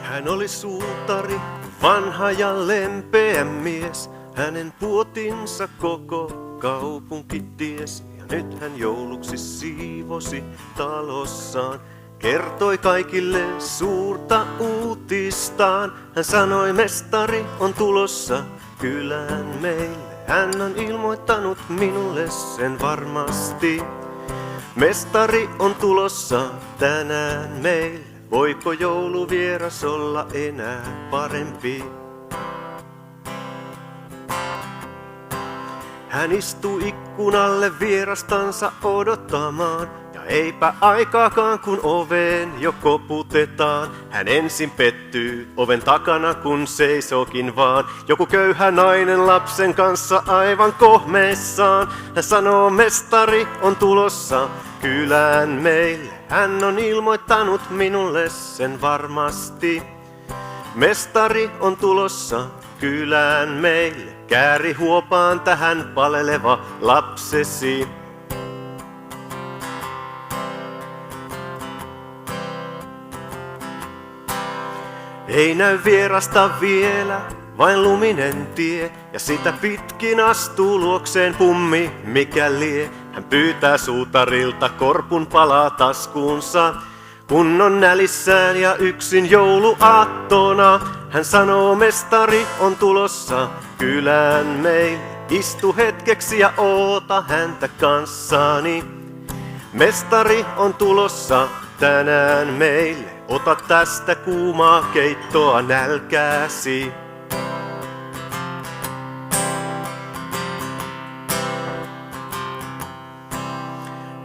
Hän oli suutari, vanha ja lempeä mies. Hänen puotinsa koko kaupunki ties. Ja nyt hän jouluksi siivosi talossaan. Kertoi kaikille suurta uutistaan. Hän sanoi, mestari on tulossa kylään meille. Hän on ilmoittanut minulle sen varmasti. Mestari on tulossa tänään meille. Voiko jouluvieras olla enää parempi? Hän istuu ikkunalle vierastansa odottamaan. Ja eipä aikaakaan kun oveen jo koputetaan. Hän ensin pettyy oven takana kun seisokin vaan. Joku köyhä nainen lapsen kanssa aivan kohmeissaan. Hän sanoo, mestari on tulossa kylään meille. Hän on ilmoittanut minulle sen varmasti. Mestari on tulossa kylään meille. Kääri huopaan tähän paleleva lapsesi. Ei näy vierasta vielä, vain luminen tie. Ja sitä pitkin astuu luokseen pummi, mikä lie. Hän pyytää suutarilta korpun palaa taskuunsa. Kun on nälissään ja yksin jouluaattona. Hän sanoo, mestari on tulossa kylään meille. Istu hetkeksi ja oota häntä kanssani. Mestari on tulossa tänään meille. Ota tästä kuumaa keittoa nälkääsi.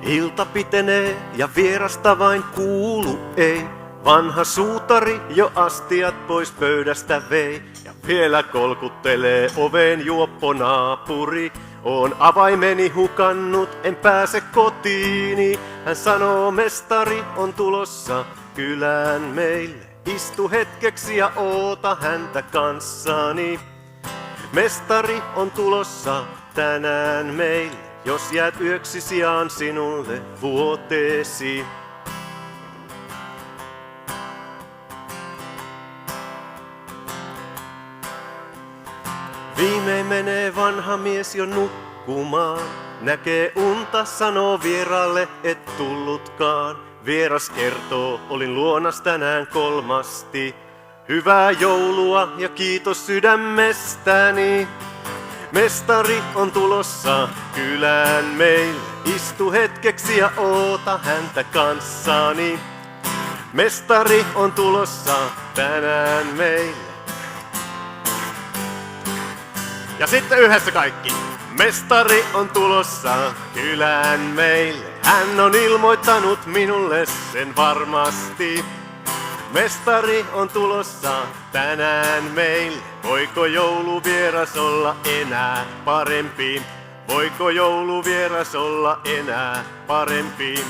Ilta pitenee ja vierasta vain kuulu ei. Vanha suutari jo astiat pois pöydästä vei. Ja vielä kolkuttelee oveen juoppo naapuri. Oon avaimeni hukannut, en pääse kotiini. Hän sanoo, mestari on tulossa kylään meille. Istu hetkeksi ja oota häntä kanssani. Mestari on tulossa tänään meille. Jos jäät yöksi sijaan sinulle vuoteesi. Viimein menee vanha mies jo nukkumaan. Näkee unta, sanoo vieraalle et tullutkaan. Vieras kertoo, olin luonas tänään kolmasti. Hyvää joulua ja kiitos sydämestäni. Mestari on tulossa kylään meille. Istu hetkeksi ja oota häntä kanssani. Mestari on tulossa tänään meille. Ja sitten yhdessä kaikki. Mestari on tulossa kylään meille. Hän on ilmoittanut minulle sen varmasti. Mestari on tulossa tänään meille. Voiko jouluvieras olla enää parempi? Voiko jouluvieras olla enää parempi?